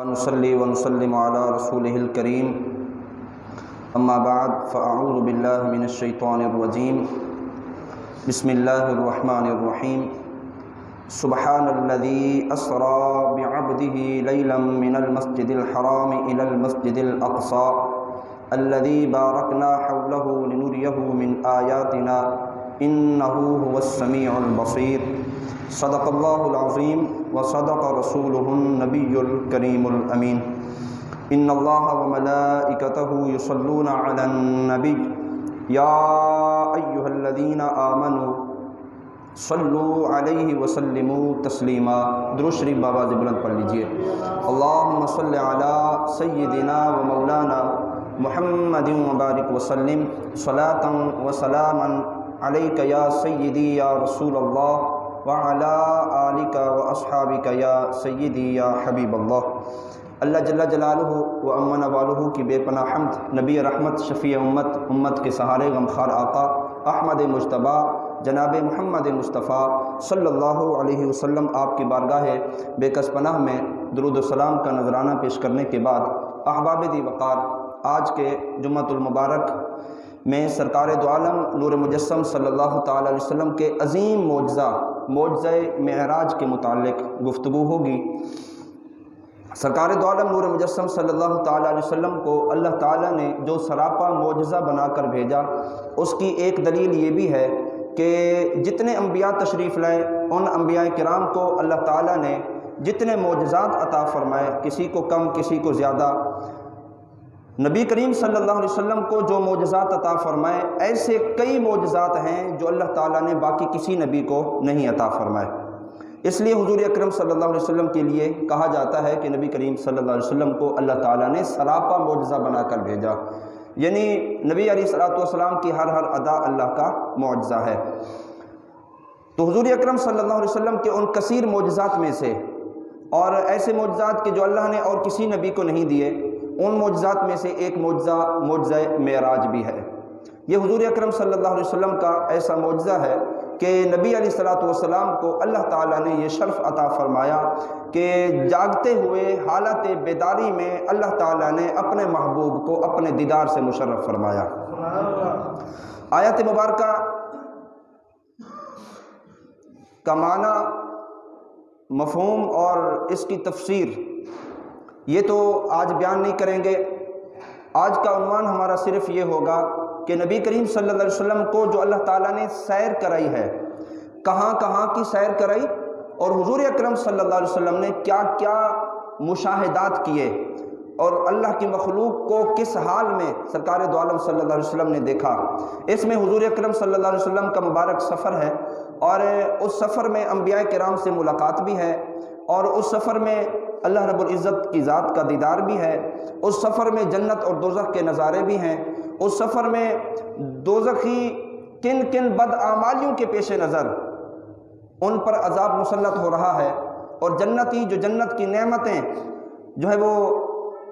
ونصلي ونسلم على رسوله الكريم اما بعد فاعوذ بالله من الشيطان الرجيم بسم الله الرحمن الرحيم سبحان الذي اسرى بعبده ليلا من المسجد الحرام الى المسجد الاقصى الذي باركنا حوله لنريه من آياتنا انه هو السميع البصير صدق الله العظيم وصدق رسوله النبي الكريم الامين ان الله وملائكته يصلون على النبي يا ايها الذين آمنوا صلوا علیہ وسلموا تسلیما۔ درود شریف بابا سے بلند پڑھ لیجئے۔ اللہم صل علی سیدنا و مولانا محمد وبارک وسلم صلاۃ و سلاما علیک یا سیدی یا رسول اللہ وعلی آلک و اصحابک یا سیدی یا حبیب اللہ۔ اللہ جل جلالہ و امن والہ کی بے پناہ حمد، نبی رحمت شفیع امت کے سہارے غمخوار آقا احمد مجتبیٰ جناب محمد مصطفیٰ صلی اللہ علیہ وسلم آپ کی بارگاہ بے کس پناہ میں درود و سلام کا نذرانہ پیش کرنے کے بعد، احباب دی وقار، آج کے جمعۃ المبارک میں سرکار دو عالم نور مجسم صلی اللہ تعالی علیہ وسلم کے عظیم معجزہ معراج کے متعلق گفتگو ہوگی۔ سرکار دو عالم نور مجسم صلی اللہ تعالی علیہ وسلم کو اللہ تعالیٰ نے جو سراپا معجزہ بنا کر بھیجا، اس کی ایک دلیل یہ بھی ہے کہ جتنے انبیاء تشریف لائے ان انبیاء کرام کو اللہ تعالیٰ نے جتنے معجزات عطا فرمائے، کسی کو کم کسی کو زیادہ، نبی کریم صلی اللہ علیہ وسلم کو جو معجزات عطا فرمائے ایسے کئی معجزات ہیں جو اللہ تعالیٰ نے باقی کسی نبی کو نہیں عطا فرمائے۔ اس لیے حضور اکرم صلی اللہ علیہ وسلم کے لیے کہا جاتا ہے کہ نبی کریم صلی اللہ علیہ وسلم کو اللہ تعالیٰ نے سراپا معجزہ بنا کر بھیجا، یعنی نبی علیہ السلام کی ہر ادا اللہ کا معجزہ ہے۔ تو حضور اکرم صلی اللہ علیہ وسلم کے ان کثیر معجزات میں سے، اور ایسے معجزات کہ جو اللہ نے اور کسی نبی کو نہیں دیے، ان معجزات میں سے ایک معجزہ معراج بھی ہے۔ یہ حضور اکرم صلی اللہ علیہ وسلم کا ایسا معجزہ ہے کہ نبی علیہ السلام کو اللہ تعالیٰ نے یہ شرف عطا فرمایا کہ جاگتے ہوئے حالت بیداری میں اللہ تعالیٰ نے اپنے محبوب کو اپنے دیدار سے مشرف فرمایا۔ آیت مبارکہ کا معنی، مفہوم اور اس کی تفسیر یہ تو آج بیان نہیں کریں گے۔ آج کا عنوان ہمارا صرف یہ ہوگا کہ نبی کریم صلی اللہ علیہ وسلم کو جو اللہ تعالیٰ نے سیر کرائی ہے، کہاں کہاں کی سیر کرائی، اور حضور اکرم صلی اللہ علیہ وسلم نے کیا کیا مشاہدات کیے، اور اللہ کی مخلوق کو کس حال میں سرکار دو عالم صلی اللہ علیہ وسلم نے دیکھا۔ اس میں حضور اکرم صلی اللہ علیہ وسلم کا مبارک سفر ہے، اور اس سفر میں انبیاء کرام سے ملاقات بھی ہے، اور اس سفر میں اللہ رب العزت کی ذات کا دیدار بھی ہے، اس سفر میں جنت اور دوزخ کے نظارے بھی ہیں، اس سفر میں دوزخی کن کن بدعمالیوں کے پیش نظر ان پر عذاب مسلط ہو رہا ہے، اور جنتی جو جنت کی نعمتیں جو ہے وہ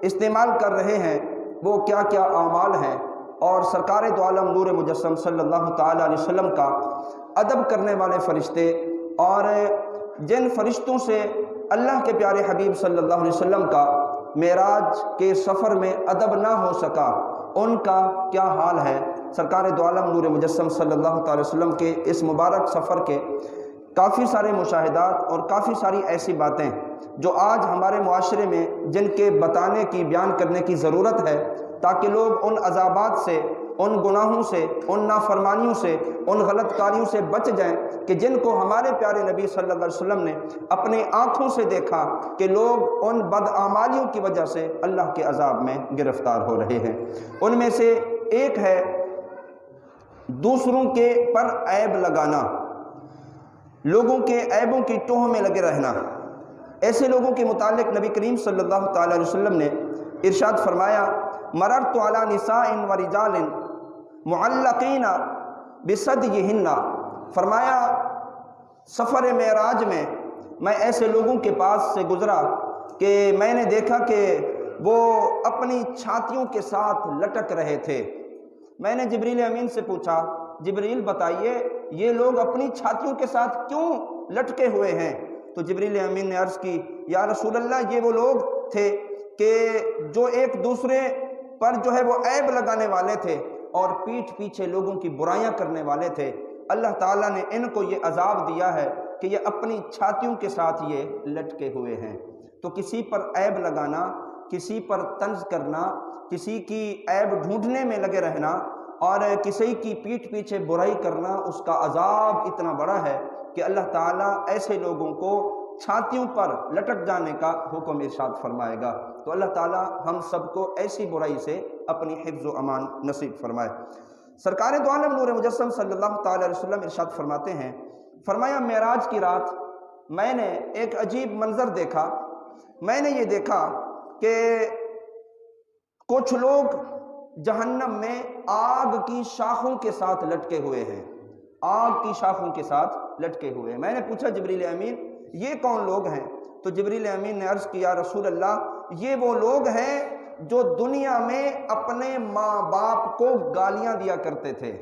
استعمال کر رہے ہیں وہ کیا کیا اعمال ہیں، اور سرکار دو عالم نور مجسم صلی اللہ تعالی علیہ وسلم کا ادب کرنے والے فرشتے، اور جن فرشتوں سے اللہ کے پیارے حبیب صلی اللہ علیہ وسلم کا معراج کے سفر میں ادب نہ ہو سکا، ان کا کیا حال ہے۔ سرکار دو عالم نور مجسم صلی اللہ تعالی وسلم کے اس مبارک سفر کے کافی سارے مشاہدات اور کافی ساری ایسی باتیں جو آج ہمارے معاشرے میں جن کے بتانے کی، بیان کرنے کی ضرورت ہے، تاکہ لوگ ان عذابات سے، ان گناہوں سے، ان نافرمانیوں سے، ان غلط کاریوں سے بچ جائیں کہ جن کو ہمارے پیارے نبی صلی اللہ علیہ وسلم نے اپنے آنکھوں سے دیکھا کہ لوگ ان بدعمالیوں کی وجہ سے اللہ کے عذاب میں گرفتار ہو رہے ہیں۔ ان میں سے ایک ہے دوسروں کے پر عیب لگانا، لوگوں کے عیبوں کی ٹوہ میں لگے رہنا۔ ایسے لوگوں کے متعلق نبی کریم صلی اللہ تعالی علیہ وسلم نے ارشاد فرمایا، مررت علی نساء و رجال معلقین بثدیہن، فرمایا سفر معراج میں میں ایسے لوگوں کے پاس سے گزرا کہ میں نے دیکھا کہ وہ اپنی چھاتیوں کے ساتھ لٹک رہے تھے۔ میں نے جبریل امین سے پوچھا، جبریل بتائیے یہ لوگ اپنی چھاتیوں کے ساتھ کیوں لٹکے ہوئے ہیں؟ تو جبریل امین نے عرض کی، یا رسول اللہ، یہ وہ لوگ تھے کہ جو ایک دوسرے پر جو ہے وہ عیب لگانے والے تھے اور پیٹھ پیچھے لوگوں کی برائیاں کرنے والے تھے، اللہ تعالیٰ نے ان کو یہ عذاب دیا ہے کہ یہ اپنی چھاتیوں کے ساتھ یہ لٹکے ہوئے ہیں۔ تو کسی پر عیب لگانا، کسی پر طنز کرنا، کسی کی عیب ڈھونڈنے میں لگے رہنا اور کسی کی پیٹھ پیچھے برائی کرنا، اس کا عذاب اتنا بڑا ہے کہ اللہ تعالیٰ ایسے لوگوں کو چھاتیوں پر لٹک جانے کا حکم ارشاد فرمائے گا۔ تو اللہ تعالیٰ ہم سب کو ایسی برائی سے اپنی حفظ و امان نصیب فرمائے۔ سرکار دو عالم نور مجسم صلی اللہ تعالی علیہ وسلم ارشاد فرماتے ہیں، فرمایا معراج کی رات میں نے ایک عجیب منظر دیکھا۔ میں نے یہ دیکھا کہ کچھ لوگ جہنم میں آگ کی شاخوں کے ساتھ لٹکے ہوئے ہیں، آگ کی شاخوں کے ساتھ لٹکے ہوئے ہیں۔ میں نے پوچھا جبریل امین یہ کون لوگ ہیں؟ تو جبریل امین نے عرض کیا رسول اللہ یہ وہ لوگ ہیں جو دنیا میں اپنے ماں باپ کو گالیاں دیا کرتے تھے،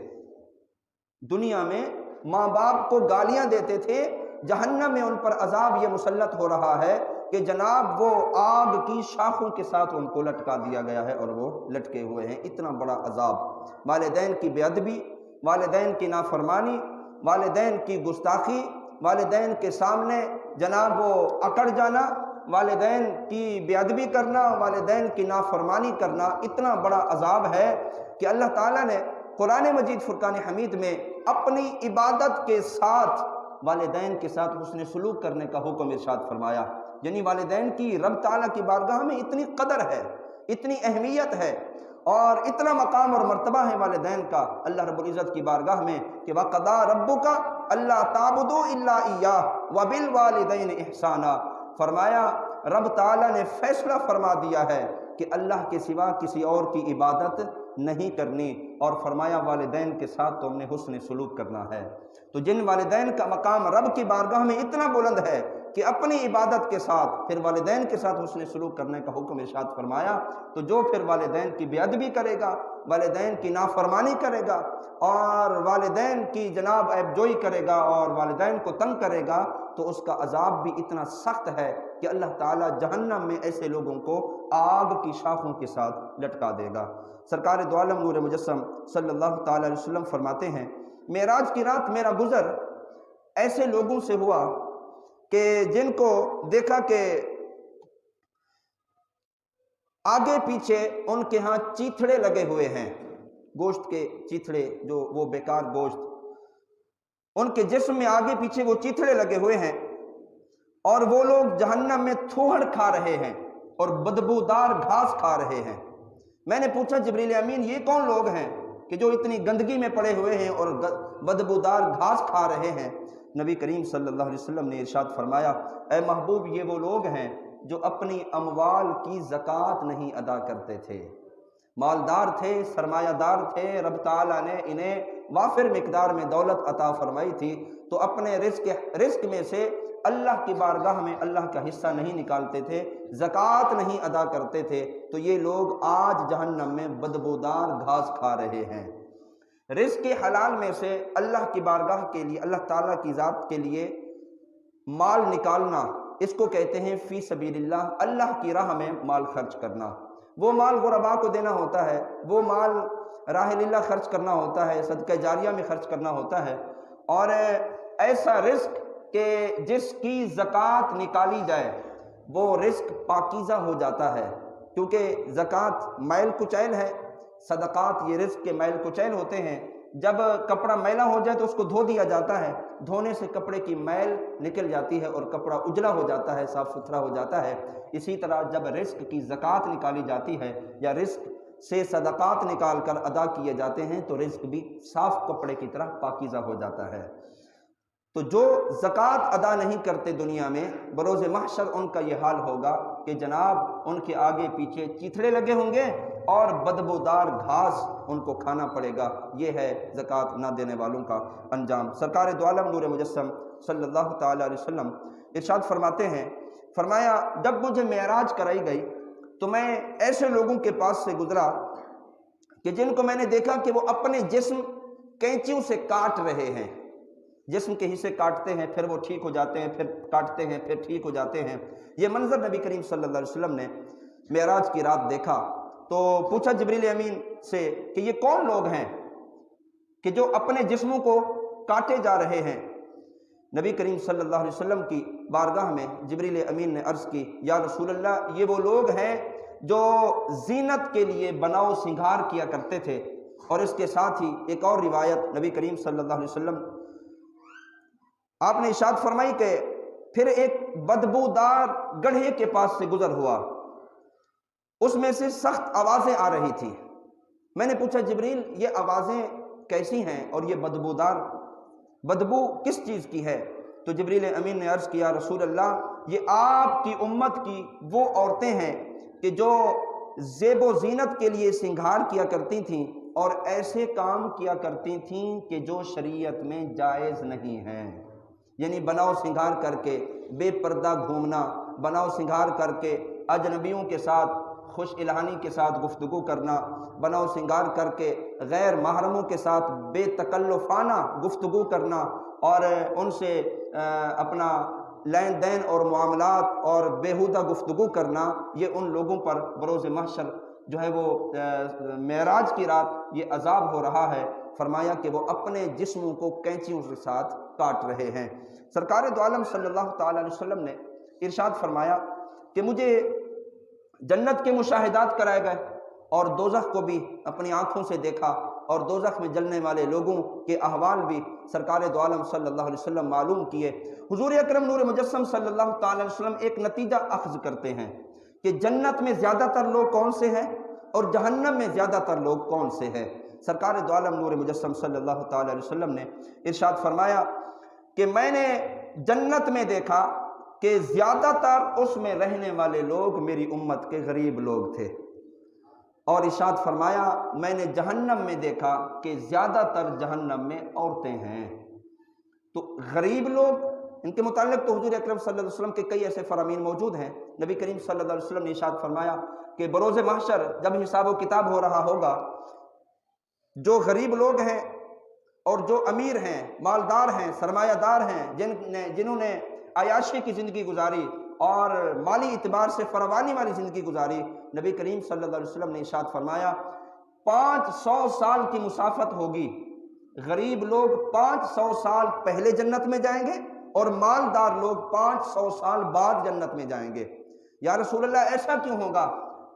دنیا میں ماں باپ کو گالیاں دیتے تھے، جہنم میں ان پر عذاب یہ مسلط ہو رہا ہے کہ جناب وہ آگ کی شاخوں کے ساتھ ان کو لٹکا دیا گیا ہے اور وہ لٹکے ہوئے ہیں۔ اتنا بڑا عذاب، والدین کی بے ادبی، والدین کی نافرمانی، والدین کی گستاخی، والدین کے سامنے جناب وہ اکڑ جانا، والدین کی بے ادبی کرنا، والدین کی نافرمانی کرنا، اتنا بڑا عذاب ہے کہ اللہ تعالیٰ نے قرآن مجید فرقان حمید میں اپنی عبادت کے ساتھ والدین کے ساتھ حسن سلوک کرنے کا حکم ارشاد فرمایا۔ یعنی والدین کی رب تعالیٰ کی بارگاہ میں اتنی قدر ہے، اتنی اہمیت ہے اور اتنا مقام اور مرتبہ ہے والدین کا اللہ رب العزت کی بارگاہ میں کہ وَقَضَىٰ رَبُّكَ أَلَّا تَعْبُدُوا إِلَّا إِيَّاهُ وَبِالْوَالِدَيْنِ إِحْسَانًا، فرمایا رب تعالیٰ نے فیصلہ فرما دیا ہے کہ اللہ کے سوا کسی اور کی عبادت نہیں کرنی، اور فرمایا والدین کے ساتھ تم نے حسن سلوک کرنا ہے۔ تو جن والدین کا مقام رب کی بارگاہ میں اتنا بلند ہے کہ اپنی عبادت کے ساتھ پھر والدین کے ساتھ حسن سلوک کرنے کا حکم ارشاد فرمایا، تو جو پھر والدین کی بے ادبی کرے گا، والدین کی نافرمانی کرے گا اور والدین کی جناب عیب جوئی کرے گا اور والدین کو تنگ کرے گا، تو اس کا عذاب بھی اتنا سخت ہے کہ اللہ تعالیٰ جہنم میں ایسے لوگوں کو آگ کی شاخوں کے ساتھ لٹکا دے گا۔ سرکار دو عالم نور مجسم صلی اللہ تعالی علیہ وسلم فرماتے ہیں معراج کی رات میرا گزر ایسے لوگوں سے ہوا کہ جن کو دیکھا کہ آگے پیچھے ان کے ہاں چیتھڑے لگے ہوئے ہیں، گوشت کے چیتھڑے، جو وہ بیکار گوشت، ان کے جسم میں آگے پیچھے وہ چیتھڑے لگے ہوئے ہیں اور وہ لوگ جہنم میں تھوہڑ کھا رہے ہیں اور بدبودار گھاس کھا رہے ہیں۔ میں نے پوچھا جبریل امین یہ کون لوگ ہیں کہ جو اتنی گندگی میں پڑے ہوئے ہیں اور بدبودار گھاس کھا رہے ہیں؟ نبی کریم صلی اللہ علیہ وسلم نے ارشاد فرمایا اے محبوب یہ وہ لوگ ہیں جو اپنی اموال کی زکوٰۃ نہیں ادا کرتے تھے، مالدار تھے، سرمایہ دار تھے، رب تعالیٰ نے انہیں وافر مقدار میں دولت عطا فرمائی تھی، تو اپنے رزق میں سے اللہ کی بارگاہ میں اللہ کا حصہ نہیں نکالتے تھے، زکوٰۃ نہیں ادا کرتے تھے، تو یہ لوگ آج جہنم میں بدبودار گھاس کھا رہے ہیں۔ رزق حلال میں سے اللہ کی بارگاہ کے لیے، اللہ تعالیٰ کی ذات کے لیے مال نکالنا، اس کو کہتے ہیں فی سبیل اللہ، اللہ کی راہ میں مال خرچ کرنا۔ وہ مال غرباء کو دینا ہوتا ہے، وہ مال راہ اللہ خرچ کرنا ہوتا ہے، صدقہ جاریہ میں خرچ کرنا ہوتا ہے، اور ایسا رزق کہ جس کی زکوٰۃ نکالی جائے وہ رزق پاکیزہ ہو جاتا ہے، کیونکہ زکوٰۃ میل کچیل ہے، صدقات یہ رزق کے میل کچیل ہوتے ہیں۔ جب کپڑا میلا ہو جائے تو اس کو دھو دیا جاتا ہے، دھونے سے کپڑے کی میل نکل جاتی ہے اور کپڑا اجلا ہو جاتا ہے، صاف ستھرا ہو جاتا ہے۔ اسی طرح جب رزق کی زکوٰۃ نکالی جاتی ہے یا رزق سے صدقات نکال کر ادا کیے جاتے ہیں تو رزق بھی صاف کپڑے کی طرح پاکیزہ ہو جاتا ہے۔ تو جو زکوٰۃ ادا نہیں کرتے دنیا میں، بروز محشر ان کا یہ حال ہوگا کہ جناب ان کے آگے پیچھے چیتھڑے لگے ہوں گے اور بدبودار گھاس ان کو کھانا پڑے گا۔ یہ ہے زکوٰۃ نہ دینے والوں کا انجام۔ سرکار دو عالم نور مجسم صلی اللہ تعالی علیہ وسلم ارشاد فرماتے ہیں، فرمایا جب مجھے معراج کرائی گئی تو میں ایسے لوگوں کے پاس سے گزرا کہ جن کو میں نے دیکھا کہ وہ اپنے جسم کینچیوں سے کاٹ رہے ہیں، جسم کے حصے کاٹتے ہیں، پھر وہ ٹھیک ہو جاتے ہیں، پھر کاٹتے ہیں، پھر ٹھیک ہو جاتے ہیں۔ یہ منظر نبی کریم صلی اللہ علیہ وسلم نے معراج کی رات دیکھا تو پوچھا جبریل امین سے کہ یہ کون لوگ ہیں کہ جو اپنے جسموں کو کاٹے جا رہے ہیں؟ نبی کریم صلی اللہ علیہ وسلم کی بارگاہ میں جبریل امین نے عرض کی، یا رسول اللہ، یہ وہ لوگ ہیں جو زینت کے لیے بناؤ سنگھار کیا کرتے تھے۔ اور اس کے ساتھ ہی ایک اور روایت نبی کریم صلی اللہ علیہ وسلم آپ نے ارشاد فرمائی کہ پھر ایک بدبودار گڑھے کے پاس سے گزر ہوا، اس میں سے سخت آوازیں آ رہی تھی۔ میں نے پوچھا جبریل یہ آوازیں کیسی ہیں اور یہ بدبودار بدبو کس چیز کی ہے؟ تو جبریل امین نے عرض کیا، رسول اللہ، یہ آپ کی امت کی وہ عورتیں ہیں کہ جو زیب و زینت کے لیے سنگھار کیا کرتی تھیں اور ایسے کام کیا کرتی تھیں کہ جو شریعت میں جائز نہیں ہیں، یعنی بناؤ سنگھار کر کے بے پردہ گھومنا، بناؤ سنگھار کر کے اجنبیوں کے ساتھ خوش الہانی کے ساتھ گفتگو کرنا، بناؤ سنگھار کر کے غیر محرموں کے ساتھ بے تکلفانہ گفتگو کرنا اور ان سے اپنا لین دین اور معاملات اور بیہودہ گفتگو کرنا، یہ ان لوگوں پر بروز محشر جو ہے وہ معراج کی رات یہ عذاب ہو رہا ہے۔ فرمایا کہ وہ اپنے جسموں کو کینچیوں کے ساتھ کاٹ رہے ہیں۔ سرکار دو عالم صلی اللہ تعالی علیہ وسلم نے ارشاد فرمایا کہ مجھے جنت کے مشاہدات کرائے گئے اور دوزخ کو بھی اپنی آنکھوں سے دیکھا، اور دوزخ میں جلنے والے لوگوں کے احوال بھی سرکار دو عالم صلی اللہ علیہ وسلم معلوم کیے۔ حضور اکرم نور مجسم صلی اللہ تعالی علیہ وسلم ایک نتیجہ اخذ کرتے ہیں کہ جنت میں زیادہ تر لوگ کون سے ہیں اور جہنم میں زیادہ تر لوگ کون سے ہیں۔ سرکار دو عالم نور مجسم صلی اللہ تعالی علیہ وسلم نے ارشاد فرمایا کہ میں نے جنت میں دیکھا کہ زیادہ تر اس میں رہنے والے لوگ میری امت کے غریب لوگ تھے، اور ارشاد فرمایا میں نے جہنم میں دیکھا کہ زیادہ تر جہنم میں عورتیں ہیں۔ تو غریب لوگ، ان کے متعلق تو حضور اکرم صلی اللہ علیہ وسلم کے کئی ایسے فرامین موجود ہیں۔ نبی کریم صلی اللہ علیہ وسلم نے ارشاد فرمایا کہ بروز محشر جب حساب و کتاب ہو رہا ہوگا، جو غریب لوگ ہیں اور جو امیر ہیں، مالدار ہیں، سرمایہ دار ہیں، جنہوں نے عیاشی کی زندگی گزاری اور مالی اعتبار سے فراوانی والی زندگی گزاری، نبی کریم صلی اللہ علیہ وسلم نے ارشاد فرمایا 500 سال کی مسافت ہوگی، غریب لوگ 500 سال پہلے جنت میں جائیں گے اور مالدار لوگ 500 سال بعد جنت میں جائیں گے۔ یا رسول اللہ ایسا کیوں ہوگا؟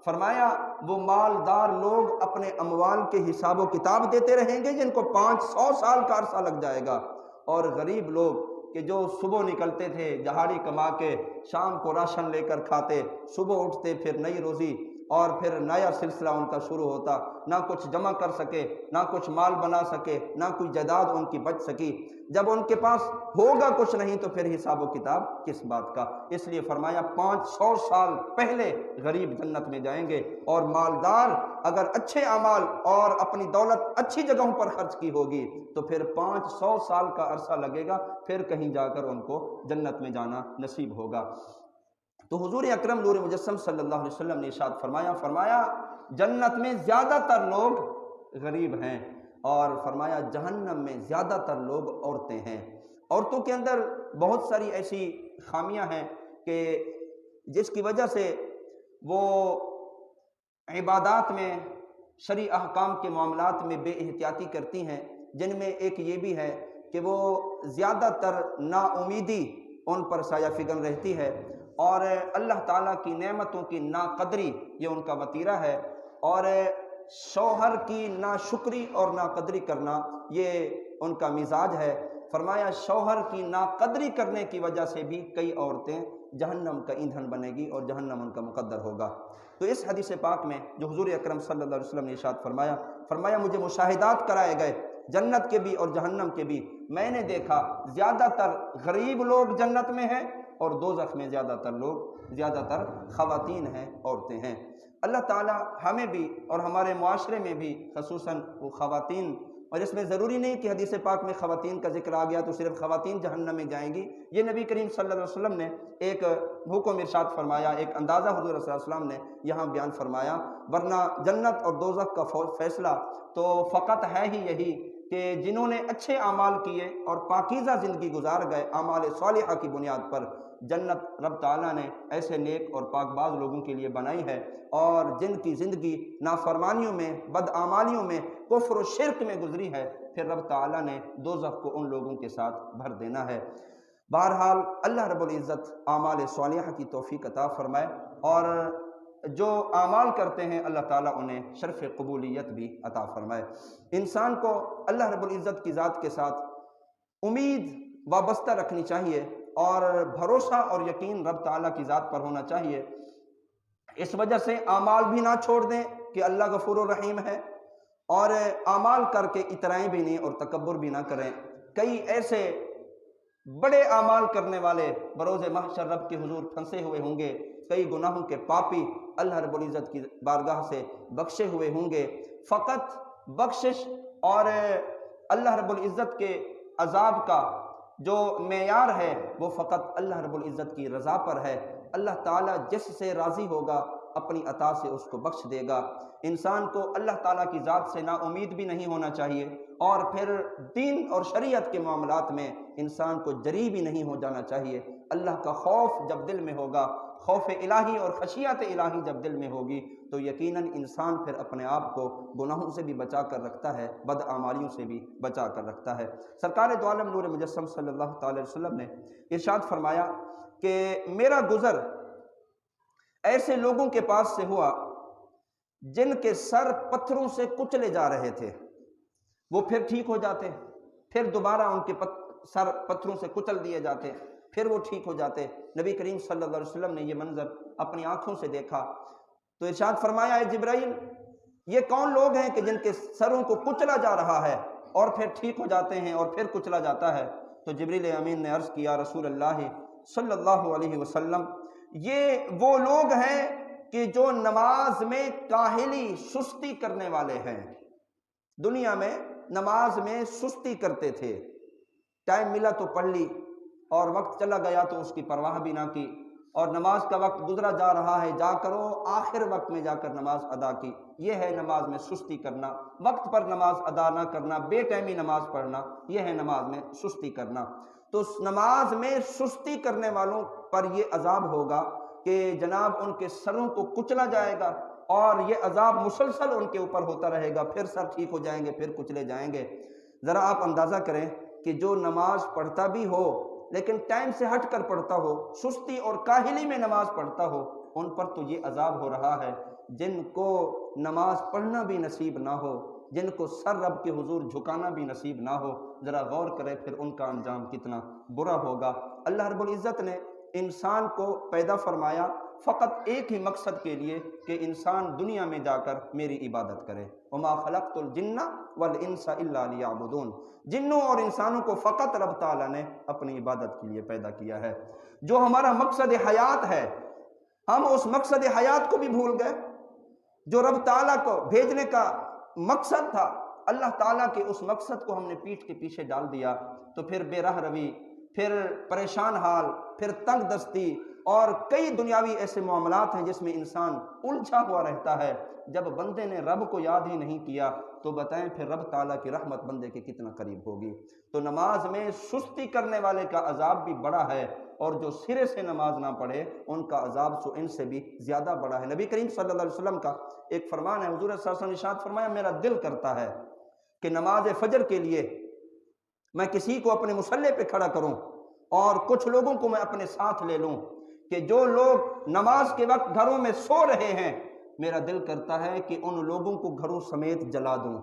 فرمایا وہ مالدار لوگ اپنے اموال کے حساب و کتاب دیتے رہیں گے جن کو 500 سال کا عرصہ لگ جائے گا، اور غریب لوگ کہ جو صبح نکلتے تھے دہاڑی کما کے شام کو راشن لے کر کھاتے، صبح اٹھتے پھر نئی روزی اور پھر نیا سلسلہ ان کا شروع ہوتا، نہ کچھ جمع کر سکے، نہ کچھ مال بنا سکے، نہ کوئی جائیداد ان کی بچ سکی۔ جب ان کے پاس ہوگا کچھ نہیں تو پھر حساب و کتاب کس بات کا؟ اس لیے فرمایا 500 سال پہلے غریب جنت میں جائیں گے، اور مالدار اگر اچھے اعمال اور اپنی دولت اچھی جگہوں پر خرچ کی ہوگی تو پھر 500 سال کا عرصہ لگے گا، پھر کہیں جا کر ان کو جنت میں جانا نصیب ہوگا۔ تو حضور اکرم نور مجسم صلی اللہ علیہ وسلم نے ارشاد فرمایا جنت میں زیادہ تر لوگ غریب ہیں، اور فرمایا جہنم میں زیادہ تر لوگ عورتیں ہیں۔ عورتوں کے اندر بہت ساری ایسی خامیاں ہیں کہ جس کی وجہ سے وہ عبادات میں، شرعی احکام کے معاملات میں بے احتیاطی کرتی ہیں، جن میں ایک یہ بھی ہے کہ وہ زیادہ تر نا امیدی ان پر سایہ فگن رہتی ہے، اور اللہ تعالیٰ کی نعمتوں کی ناقدری یہ ان کا وتیرہ ہے، اور شوہر کی ناشکری اور ناقدری کرنا یہ ان کا مزاج ہے۔ فرمایا شوہر کی ناقدری کرنے کی وجہ سے بھی کئی عورتیں جہنم کا ایندھن بنے گی اور جہنم ان کا مقدر ہوگا۔ تو اس حدیث پاک میں جو حضور اکرم صلی اللہ علیہ وسلم نے ارشاد فرمایا مجھے مشاہدات کرائے گئے جنت کے بھی اور جہنم کے بھی، میں نے دیکھا زیادہ تر غریب لوگ جنت میں ہیں اور دوزخ میں زیادہ تر خواتین ہیں، عورتیں ہیں۔ اللہ تعالی ہمیں بھی اور ہمارے معاشرے میں بھی خصوصاً وہ خواتین، اور اس میں ضروری نہیں کہ حدیث پاک میں خواتین کا ذکر آ گیا تو صرف خواتین جہنم میں جائیں گی، یہ نبی کریم صلی اللہ علیہ وسلم نے ایک حکم ارشاد فرمایا، ایک اندازہ حضور صلی اللہ علیہ وسلم نے یہاں بیان فرمایا، ورنہ جنت اور دوزخ کا فیصلہ تو فقط ہے ہی یہی کہ جنہوں نے اچھے اعمال کیے اور پاکیزہ زندگی گزار گئے اعمال صالحہ کی بنیاد پر، جنت رب تعالیٰ نے ایسے نیک اور پاک باز لوگوں کے لیے بنائی ہے، اور جن کی زندگی نافرمانیوں میں، بدعمالیوں میں، کفر و شرک میں گزری ہے، پھر رب تعالیٰ نے دوزخ کو ان لوگوں کے ساتھ بھر دینا ہے۔ بہرحال اللہ رب العزت اعمال صالحہ کی توفیق عطا فرمائے، اور جو اعمال کرتے ہیں اللہ تعالیٰ انہیں شرف قبولیت بھی عطا فرمائے۔ انسان کو اللہ رب العزت کی ذات کے ساتھ امید وابستہ رکھنی چاہیے، اور بھروسہ اور یقین رب تعالیٰ کی ذات پر ہونا چاہیے۔ اس وجہ سے اعمال بھی نہ چھوڑ دیں کہ اللہ غفور و رحیم ہے، اور اعمال کر کے اترائیں بھی نہیں اور تکبر بھی نہ کریں۔ کئی ایسے بڑے اعمال کرنے والے بروز محشر رب کے حضور پھنسے ہوئے ہوں گے، کئی گناہوں کے پاپی اللہ رب العزت کی بارگاہ سے بخشے ہوئے ہوں گے۔ فقط بخشش اور اللہ رب العزت کے عذاب کا جو معیار ہے وہ فقط اللہ رب العزت کی رضا پر ہے۔ اللہ تعالیٰ جس سے راضی ہوگا اپنی عطا سے اس کو بخش دے گا۔ انسان کو اللہ تعالیٰ کی ذات سے نا امید بھی نہیں ہونا چاہیے، اور پھر دین اور شریعت کے معاملات میں انسان کو جری بھی نہیں ہو جانا چاہیے۔ اللہ کا خوف جب دل میں ہوگا، خوف الہی اور خشیت الہی جب دل میں ہوگی، تو یقیناً انسان پھر اپنے آپ کو گناہوں سے بھی بچا کر رکھتا ہے، بدعمالیوں سے بھی بچا کر رکھتا ہے۔ سرکار دو عالم نور مجسم صلی اللہ تعالی وسلم نے ارشاد فرمایا کہ میرا گزر ایسے لوگوں کے پاس سے ہوا جن کے سر پتھروں سے کچلے جا رہے تھے، وہ پھر ٹھیک ہو جاتے، پھر دوبارہ ان کے سر پتھروں سے کچل دیے جاتے، پھر وہ ٹھیک ہو جاتے۔ نبی کریم صلی اللہ علیہ وسلم نے یہ منظر اپنی آنکھوں سے دیکھا تو ارشاد فرمایا، اے جبرائیل، یہ کون لوگ ہیں کہ جن کے سروں کو کچلا جا رہا ہے اور پھر ٹھیک ہو جاتے ہیں اور پھر کچلا جاتا ہے؟ تو جبریل امین نے عرض کیا، رسول اللہ صلی اللہ علیہ وسلم، یہ وہ لوگ ہیں کہ جو نماز میں کاہلی سستی کرنے والے ہیں۔ دنیا میں نماز میں سستی کرتے تھے، ٹائم ملا تو پڑھ لی، اور وقت چلا گیا تو اس کی پرواہ بھی نہ کی، اور نماز کا وقت گزرا جا رہا ہے، جا کرو آخر وقت میں جا کر نماز ادا کی۔ یہ ہے نماز میں سستی کرنا، وقت پر نماز ادا نہ کرنا، بے ٹائمی نماز پڑھنا، یہ ہے نماز میں سستی کرنا۔ تو نماز میں سستی کرنے والوں پر یہ عذاب ہوگا کہ جناب ان کے سروں کو کچلا جائے گا، اور یہ عذاب مسلسل ان کے اوپر ہوتا رہے گا، پھر سر ٹھیک ہو جائیں گے، پھر کچلے جائیں گے۔ ذرا آپ اندازہ کریں کہ جو نماز پڑھتا بھی ہو لیکن ٹائم سے ہٹ کر پڑھتا ہو، سستی اور کاہلی میں نماز پڑھتا ہو، ان پر تو یہ عذاب ہو رہا ہے۔ جن کو نماز پڑھنا بھی نصیب نہ ہو، جن کو سر رب کے حضور جھکانا بھی نصیب نہ ہو، ذرا غور کرے پھر ان کا انجام کتنا برا ہوگا۔ اللہ رب العزت نے انسان کو پیدا فرمایا فقط ایک ہی مقصد کے لیے کہ انسان دنیا میں جا کر میری عبادت کرے۔ وما خلقت الجن والانس الا لیعبدون۔ جنوں اور انسانوں کو فقط رب تعالیٰ نے اپنی عبادت کے لیے پیدا کیا ہے۔ جو ہمارا مقصد حیات ہے، ہم اس مقصد حیات کو بھی بھول گئے۔ جو رب تعالیٰ کو بھیجنے کا مقصد تھا، اللہ تعالیٰ کے اس مقصد کو ہم نے پیٹھ کے پیچھے ڈال دیا، تو پھر بے راہ روی، پھر پریشان حال، پھر تنگ دستی، اور کئی دنیاوی ایسے معاملات ہیں جس میں انسان الجھا ہوا رہتا ہے۔ جب بندے نے رب کو یاد ہی نہیں کیا تو بتائیں پھر رب تعالیٰ کی رحمت بندے کے کتنا قریب ہوگی۔ تو نماز میں سستی کرنے والے کا عذاب بھی بڑا ہے، اور جو سرے سے نماز نہ پڑھے ان کا عذاب سو ان سے بھی زیادہ بڑا ہے۔ نبی کریم صلی اللہ علیہ وسلم کا ایک فرمان ہے، حضور صلی اللہ علیہ وسلم نے ارشاد فرمایا، میرا دل کرتا ہے کہ نماز فجر کے لیے میں کسی کو اپنے مصلی پہ کھڑا کروں اور کچھ لوگوں کو میں اپنے ساتھ لے لوں، کہ جو لوگ نماز کے وقت گھروں میں سو رہے ہیں، میرا دل کرتا ہے کہ ان لوگوں کو گھروں سمیت جلا دوں۔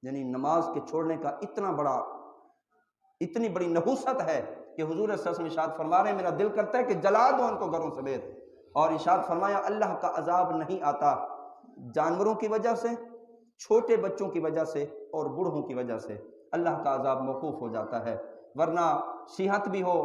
یعنی نماز کے چھوڑنے کا اتنی بڑی نحوست ہے کہ حضور صلی اللہ علیہ وسلم ارشاد فرما رہے ہیں، میرا دل کرتا ہے کہ جلا دو ان کو گھروں سمیت۔ اور ارشاد فرمایا، اللہ کا عذاب نہیں آتا جانوروں کی وجہ سے، چھوٹے بچوں کی وجہ سے اور بوڑھوں کی وجہ سے، اللہ کا عذاب موقوف ہو جاتا ہے۔ ورنہ صحت بھی ہو،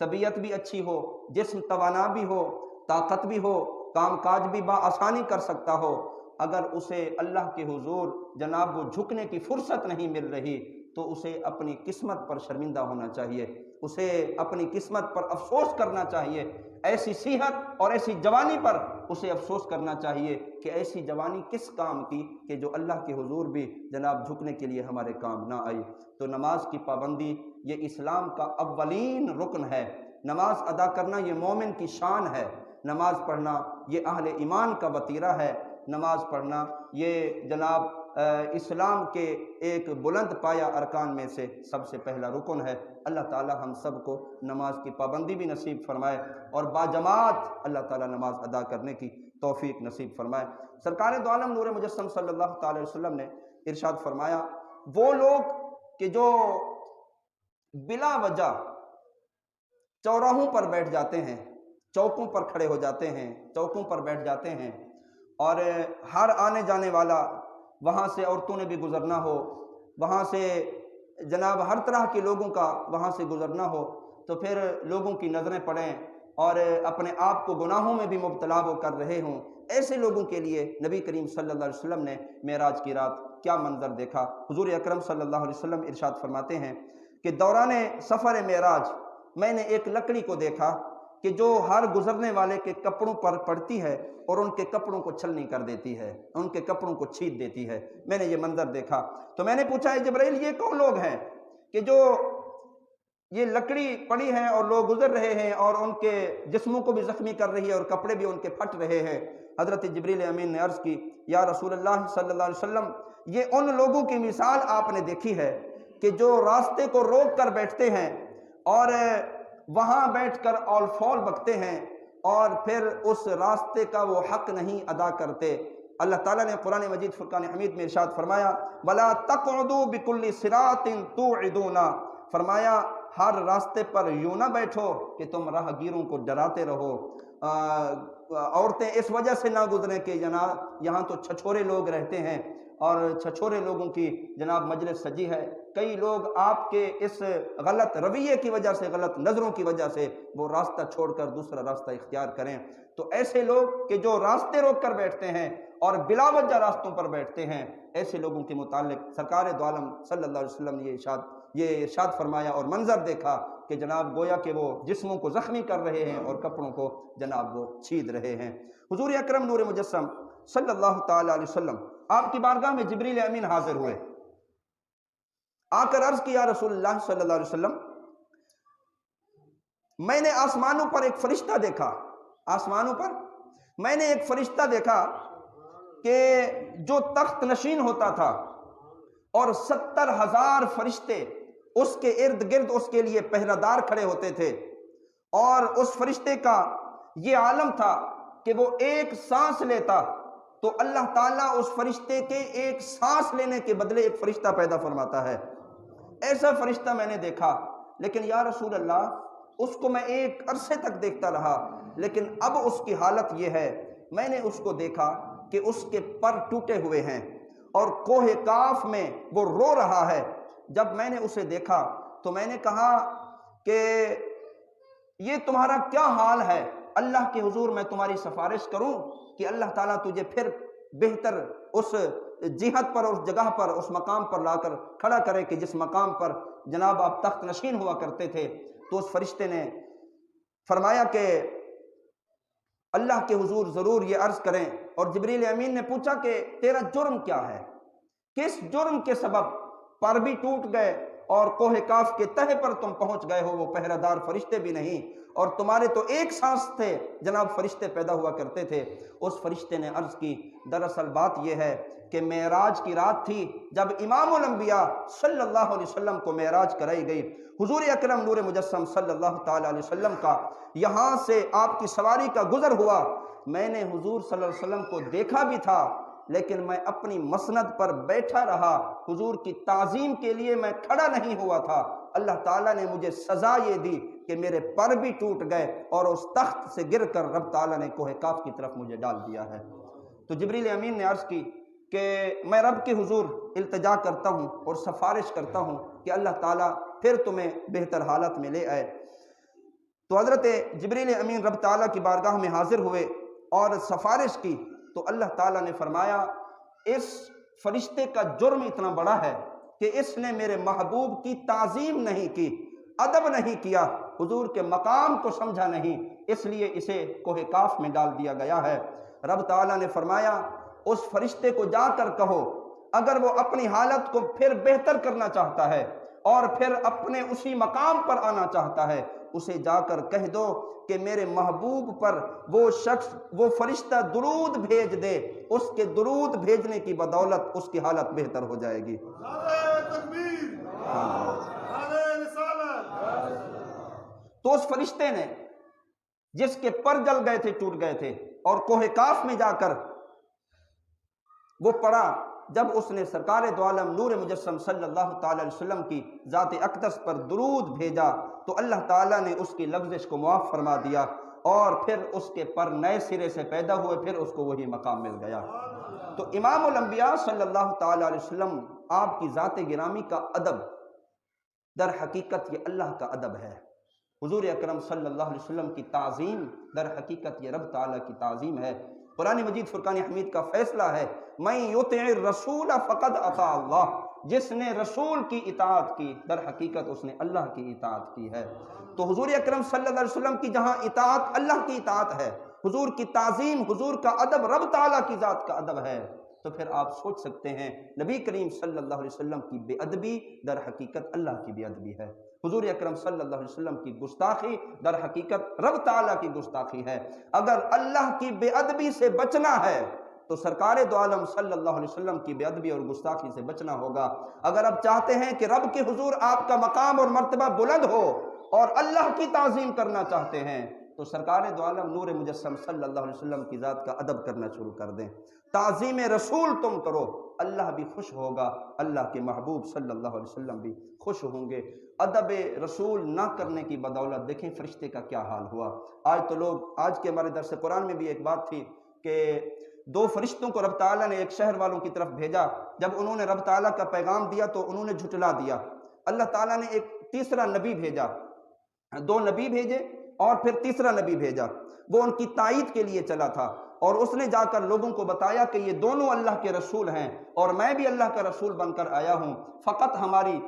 طبیعت بھی اچھی ہو، جسم توانا بھی ہو، طاقت بھی ہو، کام کاج بھی بآسانی کر سکتا ہو، اگر اسے اللہ کے حضور جناب وہ جھکنے کی فرصت نہیں مل رہی تو اسے اپنی قسمت پر شرمندہ ہونا چاہیے۔ اسے اپنی قسمت پر افسوس کرنا چاہیے، ایسی صحت اور ایسی جوانی پر اسے افسوس کرنا چاہیے کہ ایسی جوانی کس کام کی کہ جو اللہ کے حضور بھی جناب جھکنے کے لیے ہمارے کام نہ آئی۔ تو نماز کی پابندی یہ اسلام کا اولین رکن ہے، نماز ادا کرنا یہ مومن کی شان ہے، نماز پڑھنا یہ اہل ایمان کا وطیرہ ہے، نماز پڑھنا یہ جناب اسلام کے ایک بلند پایہ ارکان میں سے سب سے پہلا رکن ہے۔ اللہ تعالی ہم سب کو نماز کی پابندی بھی نصیب فرمائے اور باجماعت اللہ تعالی نماز ادا کرنے کی توفیق نصیب فرمائے۔ سرکار دو عالم نور مجسم صلی اللہ تعالی علیہ وسلم نے ارشاد فرمایا، وہ لوگ کہ جو بلا وجہ چوراہوں پر بیٹھ جاتے ہیں، چوکوں پر کھڑے ہو جاتے ہیں، چوکوں پر بیٹھ جاتے ہیں، اور ہر آنے جانے والا وہاں سے عورتوں نے بھی گزرنا ہو، وہاں سے جناب ہر طرح کے لوگوں کا وہاں سے گزرنا ہو، تو پھر لوگوں کی نظریں پڑیں اور اپنے آپ کو گناہوں میں بھی مبتلا وہ کر رہے ہوں، ایسے لوگوں کے لیے نبی کریم صلی اللہ علیہ وسلم نے معراج کی رات کیا منظر دیکھا۔ حضور اکرم صلی اللہ علیہ وسلم ارشاد فرماتے ہیں کہ دوران سفر معراج میں نے ایک لکڑی کو دیکھا کہ جو ہر گزرنے والے کے کپڑوں پر پڑتی ہے اور ان کے کپڑوں کو چھلنی کر دیتی ہے، ان کے کپڑوں کو چھید دیتی ہے۔ میں نے یہ منظر دیکھا تو میں نے پوچھا، اے جبرائیل یہ کون لوگ ہیں کہ جو یہ لکڑی پڑی ہے اور لوگ گزر رہے ہیں اور ان کے جسموں کو بھی زخمی کر رہی ہے اور کپڑے بھی ان کے پھٹ رہے ہیں؟ حضرت جبریل امین نے عرض کی، یا رسول اللہ صلی اللہ علیہ وسلم، یہ ان لوگوں کی مثال آپ نے دیکھی ہے کہ جو راستے کو روک کر بیٹھتے ہیں اور وہاں بیٹھ کر اول فول بکتے ہیں اور پھر اس راستے کا وہ حق نہیں ادا کرتے۔ اللہ تعالیٰ نے قرآن مجید فرقان حمید میں ارشاد فرمایا، وَلَا تَقْعُدُوا بِكُلِّ صِرَاطٍ تُوعِدُونَ، فرمایا ہر راستے پر یوں نہ بیٹھو کہ تم راہگیروں کو ڈراتے رہو۔ عورتیں اس وجہ سے نہ گزریں کہ جناب یہاں تو چھچورے لوگ رہتے ہیں اور چھچورے لوگوں کی جناب مجلس سجی ہے۔ کئی لوگ آپ کے اس غلط رویے کی وجہ سے، غلط نظروں کی وجہ سے وہ راستہ چھوڑ کر دوسرا راستہ اختیار کریں۔ تو ایسے لوگ کہ جو راستے روک کر بیٹھتے ہیں اور بلا وجہ راستوں پر بیٹھتے ہیں، ایسے لوگوں کے متعلق سرکار دو عالم صلی اللہ علیہ وسلم نے یہ ارشاد فرمایا اور منظر دیکھا کہ جناب گویا کہ وہ جسموں کو زخمی کر رہے ہیں اور کپڑوں کو جناب وہ چھید رہے ہیں۔ حضور اکرم نور مجسم صلی اللہ تعالی علیہ وسلم آپ کی بارگاہ میں جبریل امین حاضر ہوئے، آ کر عرض کیا، رسول اللہ صلی اللہ علیہ وسلم، میں نے آسمانوں پر ایک فرشتہ دیکھا، آسمانوں پر میں نے ایک فرشتہ دیکھا کہ جو تخت نشین ہوتا تھا اور 70,000 فرشتے اس کے ارد گرد اس کے لیے پہرہ دار کھڑے ہوتے تھے، اور اس فرشتے کا یہ عالم تھا کہ وہ ایک سانس لیتا تو اللہ تعالیٰ اس فرشتے کے ایک سانس لینے کے بدلے ایک فرشتہ پیدا فرماتا ہے۔ ایسا فرشتہ میں نے دیکھا، لیکن یا رسول اللہ اس کو میں ایک عرصے تک دیکھتا رہا، لیکن اب اس کی حالت یہ ہے، میں نے اس کو دیکھا کہ اس کے پر ٹوٹے ہوئے ہیں اور کوہ کاف میں وہ رو رہا ہے۔ جب میں نے اسے دیکھا تو میں نے کہا کہ یہ تمہارا کیا حال ہے؟ اللہ کے حضور میں تمہاری سفارش کروں کہ اللہ تعالیٰ تجھے پھر بہتر اس جہت پر، اس جگہ پر، اس مقام پر لا کر کھڑا کرے کہ جس مقام پر جناب آپ تخت نشین ہوا کرتے تھے۔ تو اس فرشتے نے فرمایا کہ اللہ کے حضور ضرور یہ عرض کریں، اور جبریل امین نے پوچھا کہ تیرا جرم کیا ہے؟ کس جرم کے سبب پر بھی ٹوٹ گئے اور کوہ کاف کے تہے پر تم پہنچ گئے ہو؟ وہ پہرہ دار فرشتے بھی نہیں اور تمہارے تو ایک سانس تھے، جناب فرشتے پیدا ہوا کرتے تھے۔ اس فرشتے نے عرض کی، دراصل بات یہ ہے کہ معراج کی رات تھی جب امام الانبیاء صلی اللہ علیہ وسلم کو معراج کرائی گئی۔ حضور اکرم نور مجسم صلی اللہ تعالی علیہ وسلم کا یہاں سے آپ کی سواری کا گزر ہوا، میں نے حضور صلی اللہ علیہ وسلم کو دیکھا بھی تھا، لیکن میں اپنی مسند پر بیٹھا رہا، حضور کی تعظیم کے لیے میں کھڑا نہیں ہوا تھا۔ اللہ تعالیٰ نے مجھے سزا یہ دی کہ میرے پر بھی ٹوٹ گئے اور اس تخت سے گر کر رب تعالیٰ نے کوہ کاف کی طرف مجھے ڈال دیا ہے۔ تو جبریل امین نے عرض کی کہ میں رب کے حضور التجا کرتا ہوں اور سفارش کرتا ہوں کہ اللہ تعالیٰ پھر تمہیں بہتر حالت میں لے آئے۔ تو حضرت جبریل امین رب تعالیٰ کی بارگاہ میں حاضر ہوئے اور سفارش کی، تو اللہ تعالیٰ نے فرمایا اس فرشتے کا جرم اتنا بڑا ہے کہ اس نے میرے محبوب کی تعظیم نہیں کی۔ ادب نہیں کیا، حضور کے مقام کو سمجھا نہیں، اس لیے اسے کوہ کاف میں ڈال دیا گیا ہے۔ رب تعالیٰ نے فرمایا اس فرشتے کو جا کر کہو، اگر وہ اپنی حالت کو پھر بہتر کرنا چاہتا ہے اور پھر اپنے اسی مقام پر آنا چاہتا ہے، اسے جا کر کہہ دو کہ میرے محبوب پر وہ فرشتہ درود بھیج دے، اس کے درود بھیجنے کی بدولت اس کی حالت بہتر ہو جائے گی۔ تو اس فرشتے نے جس کے پر جل گئے تھے، ٹوٹ گئے تھے، اور کوہ کاف میں جا کر وہ پڑھا، جب اس نے سرکار دو عالم نور مجسم صلی اللہ تعالی علیہ وسلم کی ذات اقدس پر درود بھیجا تو اللہ تعالیٰ نے اس کی لفظش کو معاف فرما دیا، اور پھر اس کے پر نئے سرے سے پیدا ہوئے، پھر اس کو وہی مقام مل گیا۔ تو امام الانبیاء صلی اللہ تعالی علیہ وسلم، آپ کی ذات گرامی کا ادب در حقیقت یہ اللہ کا ادب ہے۔ حضور اکرم صلی اللہ علیہ وسلم کی تعظیم در حقیقت یہ رب تعالیٰ کی تعظیم ہے۔ قرآن مجید فرقان حمید کا فیصلہ ہے، مَن یُطِعِ الرَّسُولَ فَقَدْ أَطَاعَ اللَّهَ، جس نے رسول کی اطاعت کی در حقیقت اس نے اللہ کی اطاعت کی ہے۔ تو حضور اکرم صلی اللہ علیہ وسلم کی جہاں اطاعت اللہ کی اطاعت ہے، حضور کی تعظیم، حضور کا ادب رب تعالیٰ کی ذات کا ادب ہے، تو پھر آپ سوچ سکتے ہیں نبی کریم صلی اللہ علیہ وسلم کی بے ادبی در حقیقت اللہ کی بے ادبی ہے، حضور اکرم صلی اللہ علیہ وسلم کی گستاخی در حقیقت رب تعالیٰ کی گستاخی ہے۔ اگر اللہ کی بے ادبی سے بچنا ہے تو سرکار دو عالم صلی اللہ علیہ وسلم کی بے ادبی اور گستاخی سے بچنا ہوگا۔ اگر آپ چاہتے ہیں کہ رب کے حضور آپ کا مقام اور مرتبہ بلند ہو اور اللہ کی تعظیم کرنا چاہتے ہیں تو سرکار دو عالم نور مجسم صلی اللہ علیہ وسلم کی ذات کا ادب کرنا شروع کر دیں، تعظیم رسول تم کرو، اللہ بھی خوش ہوگا، اللہ کے محبوب صلی اللہ علیہ وسلم بھی خوش ہوں گے۔ ادب رسول نہ کرنے کی بدولت دیکھیں فرشتے کا کیا حال ہوا۔ آج کے ہمارے درس قرآن میں بھی ایک بات تھی کہ دو فرشتوں کو رب تعالیٰ نے ایک شہر والوں کی طرف بھیجا، جب انہوں نے رب تعالیٰ کا پیغام دیا تو انہوں نے جھٹلا دیا۔ اللہ تعالیٰ نے ایک تیسرا نبی بھیجا، دو نبی بھیجے اور پھر تیسرا نبی بھیجا، وہ ان کی تائید کے لیے چلا تھا، اور اس نے جا کر لوگوں کو بتایا کہ یہ دونوں اللہ کے رسول ہیں اور میں بھی اللہ کا رسول بن کر آیا ہوں، فقط ہماری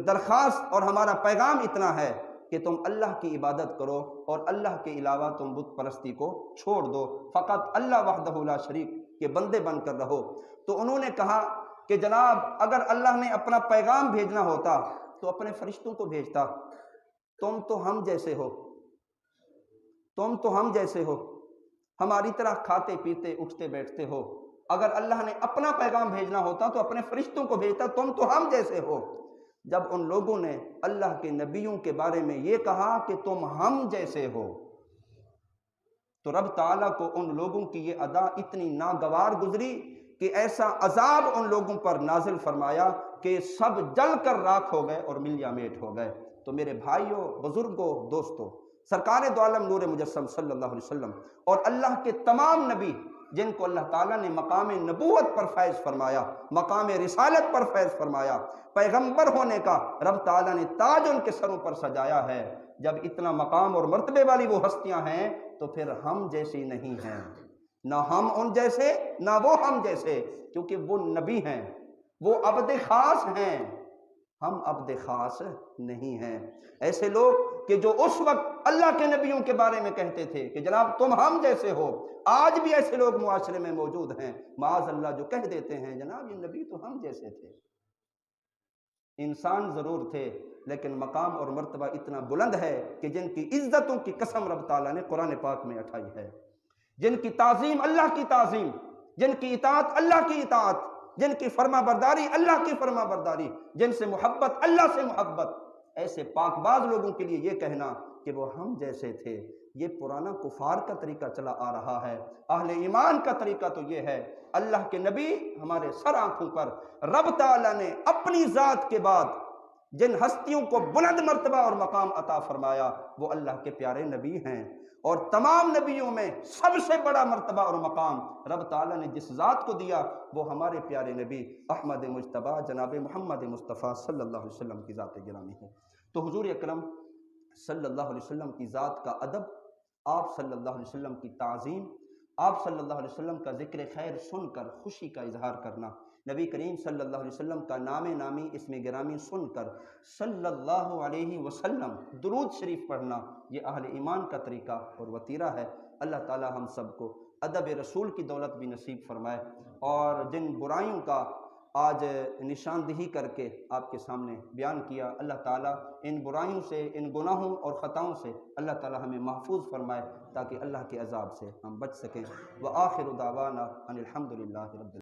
درخواست اور ہمارا پیغام اتنا ہے کہ تم اللہ کی عبادت کرو اور اللہ کے علاوہ تم بت پرستی کو چھوڑ دو، فقط اللہ وحدہ لا شریک کے بندے بن کر رہو۔ تو انہوں نے کہا کہ جناب اگر اللہ نے اپنا پیغام بھیجنا ہوتا تو اپنے فرشتوں کو بھیجتا، تم تو ہم جیسے ہو، تم تو ہم جیسے ہو، ہماری طرح کھاتے پیتے اٹھتے بیٹھتے ہو، اگر اللہ نے اپنا پیغام بھیجنا ہوتا تو اپنے فرشتوں کو بھیجتا، تم تو ہم جیسے ہو۔ جب ان لوگوں نے اللہ کے نبیوں کے بارے میں یہ کہا کہ تم ہم جیسے ہو تو رب تعالیٰ کو ان لوگوں کی یہ ادا اتنی ناگوار گزری کہ ایسا عذاب ان لوگوں پر نازل فرمایا کہ سب جل کر راکھ ہو گئے اور ملیا میٹ ہو گئے۔ تو میرے بھائیوں، بزرگوں، دوستوں، سرکار دو عالم نور مجسم صلی اللہ علیہ وسلم اور اللہ کے تمام نبی جن کو اللہ تعالیٰ نے مقام نبوت پر فیض فرمایا، مقام رسالت پر فیض فرمایا، پیغمبر ہونے کا رب تعالیٰ نے تاج ان کے سروں پر سجایا ہے، جب اتنا مقام اور مرتبے والی وہ ہستیاں ہیں تو پھر ہم جیسی نہیں ہیں، نہ ہم ان جیسے نہ وہ ہم جیسے، کیونکہ وہ نبی ہیں، وہ عبد خاص ہیں، ہم عبد خاص نہیں ہیں۔ ایسے لوگ کہ جو اس وقت اللہ کے نبیوں کے بارے میں کہتے تھے کہ جناب تم ہم جیسے ہو، آج بھی ایسے لوگ معاشرے میں موجود ہیں، معاذ اللہ، جو کہہ دیتے ہیں جناب یہ نبی تو ہم جیسے تھے۔ انسان ضرور تھے لیکن مقام اور مرتبہ اتنا بلند ہے کہ جن کی عزتوں کی قسم رب تعالیٰ نے قرآن پاک میں اٹھائی ہے، جن کی تعظیم اللہ کی تعظیم، جن کی اطاعت اللہ کی اطاعت، جن کی فرما برداری اللہ کی فرما برداری، جن سے محبت اللہ سے محبت، ایسے پاک باز لوگوں کے لیے یہ کہنا کہ وہ ہم جیسے تھے، یہ پرانا کفار کا طریقہ چلا آ رہا ہے۔ اہل ایمان کا طریقہ تو یہ ہے، اللہ کے نبی ہمارے سر آنکھوں پر، رب تعالیٰ نے اپنی ذات کے بعد جن ہستیوں کو بلند مرتبہ اور مقام عطا فرمایا وہ اللہ کے پیارے نبی ہیں، اور تمام نبیوں میں سب سے بڑا مرتبہ اور مقام رب تعالیٰ نے جس ذات کو دیا وہ ہمارے پیارے نبی احمد مجتبیٰ جناب محمد مصطفیٰ صلی اللہ علیہ وسلم کی ذات گرامی ہے۔ تو حضور اکرم صلی اللہ علیہ وسلم کی ذات کا ادب، آپ صلی اللہ علیہ وسلم کی تعظیم، آپ صلی اللہ علیہ وسلم کا ذکر خیر سن کر خوشی کا اظہار کرنا، نبی کریم صلی اللہ علیہ وسلم کا نام نامی اسم گرامی سن کر صلی اللہ علیہ وسلم درود شریف پڑھنا، یہ اہل ایمان کا طریقہ اور وتیرہ ہے۔ اللہ تعالی ہم سب کو ادب رسول کی دولت بھی نصیب فرمائے، اور جن برائیوں کا آج نشاندہی کر کے آپ کے سامنے بیان کیا، اللہ تعالیٰ ان برائیوں سے، ان گناہوں اور خطاؤں سے اللہ تعالیٰ ہمیں محفوظ فرمائے، تاکہ اللہ کے عذاب سے ہم بچ سکیں۔ وآخر دعوانا ان الحمد للہ رب العالمین۔